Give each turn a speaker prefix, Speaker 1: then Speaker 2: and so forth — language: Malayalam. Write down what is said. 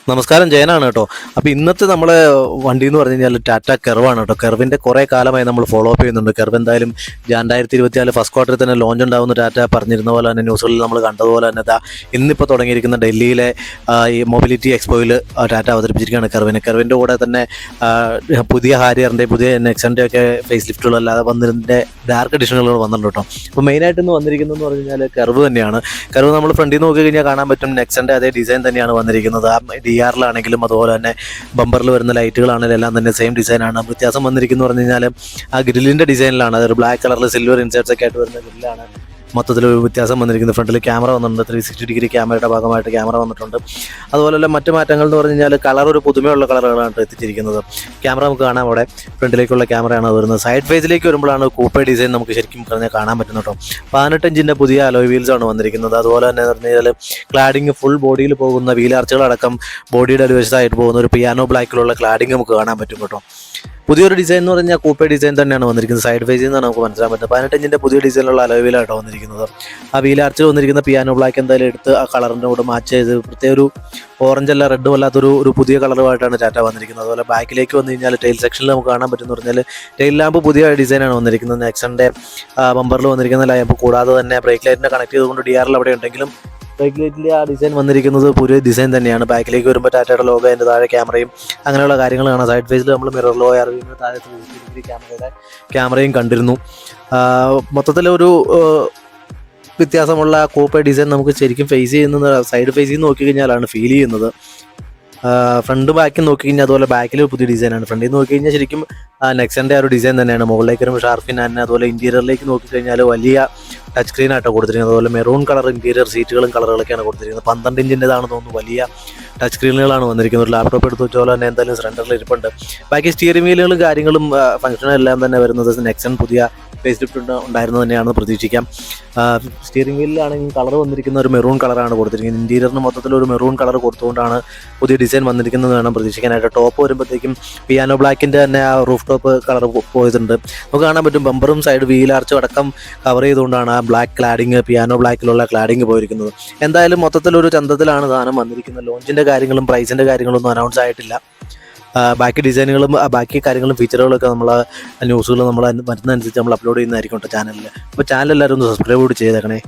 Speaker 1: നമസ്കാരം, ജയനാണ് കേട്ടോ. അപ്പോൾ ഇന്നത്തെ നമ്മളെ വണ്ടി എന്ന് പറഞ്ഞു കഴിഞ്ഞാൽ ടാറ്റ കെർവാണ് കേട്ടോ. കെർവിൻ്റെ കുറേ കാലമായി നമ്മൾ ഫോളോ അപ്പ് ചെയ്യുന്നുണ്ട്. കെർവ് എന്തായാലും 2024 ഫസ്റ്റ് ക്വാർട്ടറിൽ തന്നെ ലോഞ്ച് ഉണ്ടാവുന്ന ടാറ്റ പറഞ്ഞിരുന്ന പോലെ തന്നെ ന്യൂസുകളിൽ നമ്മൾ കണ്ടതുപോലെ തന്നെ ഇന്നിപ്പോൾ തുടങ്ങിയിരിക്കുന്ന ഡൽഹിയിലെ ഈ മൊബിലിറ്റി എക്സ്പോയിൽ ടാറ്റ അവതരിപ്പിച്ചിരിക്കുകയാണ് കെർവിൻ്റെ കൂടെ തന്നെ പുതിയ ഹാരിയറിൻ്റെ പുതിയ നെക്സൻ്റെ ഒക്കെ ഫേസ് ലിഫ്റ്റുകളല്ലാതെ വന്നതിൻ്റെ ഡാർക്ക് എഡിഷനുകൾ വന്നിട്ടുണ്ട് കേട്ടോ. അപ്പോൾ മെയിനായിട്ടൊന്ന് വന്നിരിക്കുന്നതെന്ന് പറഞ്ഞു കഴിഞ്ഞാൽ കെർവ് തന്നെയാണ്. കെർവ് നമ്മൾ ഫ്രണ്ടിൽ നിന്ന് നോക്കി കഴിഞ്ഞാൽ കാണാൻ പറ്റും നെക്സൻ്റെ അതേ ഡിസൈൻ തന്നെയാണ് വന്നിരിക്കുന്നത്. DRലാണെങ്കിലും അതുപോലെ തന്നെ ബമ്പറിൽ വരുന്ന ലൈറ്റുകളാണെങ്കിലും എല്ലാം തന്നെ സെയിം ഡിസൈനാണ്. വ്യത്യാസം വന്നിരിക്കുന്നു പറഞ്ഞു കഴിഞ്ഞാൽ ആ ഗ്രില്ലിൻ്റെ ഡിസൈനിലാണ്. അതൊരു ബ്ലാക്ക് കളറിൽ സിൽവർ ഇൻസേർട്സ് ഒക്കെ ആയിട്ട് വരുന്ന ഗ്രില്ലാണ് മൊത്തത്തിലൊരു വ്യത്യാസം വന്നിരിക്കുന്നത്. ഫ്രണ്ടിൽ ക്യാമറ വന്നിട്ടുണ്ട്, 360 ഡിഗ്രി ക്യാമറയുടെ ഭാഗമായിട്ട് ക്യാമറ വന്നിട്ടുണ്ട്. അതുപോലെ തന്നെ മറ്റു മാറ്റങ്ങൾ എന്ന് പറഞ്ഞു കഴിഞ്ഞാൽ കളർ ഒരു പുതുമയുള്ള കളറുകളാണ് എത്തിച്ചിരിക്കുന്നത്. ക്യാമറ നമുക്ക് കാണാം, അവിടെ ഫ്രണ്ടിലേക്കുള്ള ക്യാമറയാണ് വരുന്നത്. സൈഡ് ഫേസിലേക്ക് വരുമ്പോഴാണ് കൂപ്പേ ഡിസൈൻ നമുക്ക് ശരിക്കും പറഞ്ഞാൽ കാണാൻ പറ്റുന്നത് കേട്ടോ. 18 ഇഞ്ചിൻ്റെ പുതിയ അലോയ് വീൽസാണ് വന്നിരിക്കുന്നത്. അതുപോലെ തന്നെ പറഞ്ഞു കഴിഞ്ഞാൽ ക്ലാഡിങ് ഫുൾ ബോഡിയിൽ പോകുന്ന വീൽ ആർച്ചുകളടക്കം ബോഡിയുടെ അടിവശത്തായിട്ട് പോകുന്ന ഒരു പിയാനോ ബ്ലാക്കിലുള്ള ക്ലാഡിങ് നമുക്ക് കാണാൻ പറ്റും കേട്ടോ. പുതിയൊരു ഡിസൈൻ എന്ന് പറഞ്ഞാൽ കൂപ്പേ ഡിസൈൻ തന്നെയാണ് വന്നിരിക്കുന്നത്. സൈഡ് ഫേസിൽ നിന്നാണ് നമുക്ക് മനസ്സിലാൻ പറ്റുന്നത്. 18 ഇഞ്ചിൻ്റെ പുതിയ ഡിസൈനിലുള്ള അലോയ് വീലായിട്ടോ വന്നിരിക്കുന്നത്. ആ വീൽ ആർച്ചിൽ വന്നിരിക്കുന്ന പിയാനോ ബ്ലാക്ക് എന്തായാലും എടുത്ത് ആ കളറിൻ്റെ കൂടെ മാച്ച് ചെയ്ത് പ്രത്യേക ഒരു ഓറഞ്ച് അല്ല റെഡും അല്ലാത്തൊരു പുതിയ കളറുമായിട്ടാണ് ടാറ്റ വന്നിരിക്കുന്നത്. അതുപോലെ ബാക്കിലേക്ക് വന്നു കഴിഞ്ഞാൽ ടെയിൽ സെക്ഷനിൽ നമുക്ക് കാണാൻ പറ്റുമെന്ന് പറഞ്ഞാൽ ടെയിൽ ലാമ്പ് പുതിയ ഡിസൈനാണ് വന്നിരിക്കുന്നത്. നെക്സൻ്റെ ബമ്പറിൽ വന്നിരിക്കുന്ന ലാമ്പ് കൂടാതെ തന്നെ ബ്രേക്ക് ലൈറ്റിനെ കണക്ട് ചെയ്തുകൊണ്ട് DRL അവിടെ ഉണ്ടെങ്കിലും ബ്രേക്ക് ലൈറ്റിൻ്റെ ആ ഡിസൈൻ വന്നിരിക്കുന്നത് പുതിയ ഡിസൈൻ തന്നെയാണ്. ബാക്കിലേക്ക് വരുമ്പോൾ ടാറ്റയുടെ ലോഗോ, അതിൻ്റെ താഴെ ക്യാമറയും അങ്ങനെയുള്ള കാര്യങ്ങൾ കാണാം. സൈഡ് ഫേസിൽ നമ്മൾ മിറർ ലോ അറിയുന്ന താഴെ 360 ഡിഗ്രി ക്യാമറയും കണ്ടിരുന്നു. മൊത്തത്തിലൊരു വ്യത്യാസമുള്ള കൂപ്പേ ഡിസൈൻ നമുക്ക് ശരിക്കും ഫേസ് ചെയ്യുന്നത് സൈഡ് ഫേസിൽ നിന്ന് നോക്കി കഴിഞ്ഞാലാണ് ഫീൽ ചെയ്യുന്നത്. ഫ്രണ്ട് ബാക്കിൽ നോക്കി കഴിഞ്ഞാൽ അതുപോലെ ബാക്കിൽ പുതിയ ഡിസൈനാണ്. ഫ്രണ്ടിൽ നിന്ന് നോക്കി കഴിഞ്ഞാൽ ശരിക്കും നെക്സൻ്റെ ആ ഒരു ഡിസൈൻ തന്നെയാണ്. മുകളിലേക്ക് വരുമ്പോൾ ഷാർഫിൻ തന്നെ. അതുപോലെ ഇൻറ്റീരിയറിലേക്ക് നോക്കിക്കഴിഞ്ഞാൽ വലിയ ടച്ച് സ്ക്രീനായിട്ടാണ് കൊടുത്തിരിക്കുന്നത്. അതുപോലെ മെറൂൺ കളർ ഇൻറ്റീരിയർ സീറ്റുകളും കളറുകളൊക്കെയാണ് കൊടുത്തിരിക്കുന്നത്. 12 ഇഞ്ചിൻ്റെതാണെന്ന് തോന്നുന്നു. വലിയ ടച്ച് സ്ക്രീനുകളാണ് വന്നിരിക്കുന്നത്. ഒരു ലാപ്ടോപ്പ് എടുത്ത് വെച്ചോലെ തന്നെ എന്തായാലും സെൻറ്ററിൽ ഇരിപ്പുണ്ട്. ബാക്കി സ്റ്റിയറിംഗ് വീലുകളും കാര്യങ്ങളും ഫംഗ്ഷനും എല്ലാം തന്നെ വരുന്നത് നെക്സൺ പുതിയ ഫേസ് ലിഫ്റ്റ് ഉണ്ടായിരുന്നത് തന്നെയാണെന്ന് പ്രതീക്ഷിക്കാം. സ്റ്റിയറിംഗ് വീലിലാണെങ്കിൽ കളർ വന്നിരിക്കുന്ന ഒരു മെറൂൺ കളറാണ് കൊടുത്തിരിക്കുന്നത്. ഇൻറ്റീരിയറിന് മൊത്തത്തിലൊരു മെറൂൺ കളർ കൊടുത്തുകൊണ്ടാണ് പുതിയ ഡിസൈൻ വന്നിരിക്കുന്നത് വേണം പ്രതീക്ഷിക്കാനായിട്ട്. ടോപ്പ് വരുമ്പോഴത്തേക്കും പിയാനോ ബ്ലാക്കിൻ്റെ തന്നെ ആ റൂഫ് ടോപ്പ് കളർ പോയിട്ടുണ്ട്. നമുക്ക് കാണാൻ പറ്റും ബമ്പറും സൈഡ് വീൽ ആർച്ചും അടക്കം കവർ ചെയ്തുകൊണ്ടാണ് ആ ബ്ലാക്ക് ക്ലാഡിങ്, പിയാനോ ബ്ലാക്കിലുള്ള ക്ലാഡിങ് പോയിരിക്കുന്നത്. എന്തായാലും മൊത്തത്തിലൊരു ചന്തത്തിലാണ് സാധനം വന്നിരിക്കുന്നത്. ലോഞ്ചിൻ്റെ കാര്യങ്ങളും പ്രൈസിൻ്റെ കാര്യങ്ങളൊന്നും അനൗൺസ് ആയിട്ടില്ല. ബാക്കി ഡിസൈനുകളും ബാക്കി കാര്യങ്ങളും ഫീച്ചറുകളൊക്കെ നമ്മൾ ന്യൂസുകൾ നമ്മൾ വരുന്നതനുസരിച്ച് നമ്മൾ അപ്ലോഡ് ചെയ്യുന്നതായിരിക്കും കേട്ടോ ചാനലിൽ. അപ്പോൾ ചാനൽ എല്ലാവരും ഒന്ന് സബ്സ്ക്രൈബ് കൂടി ചെയ്തേക്കണേ.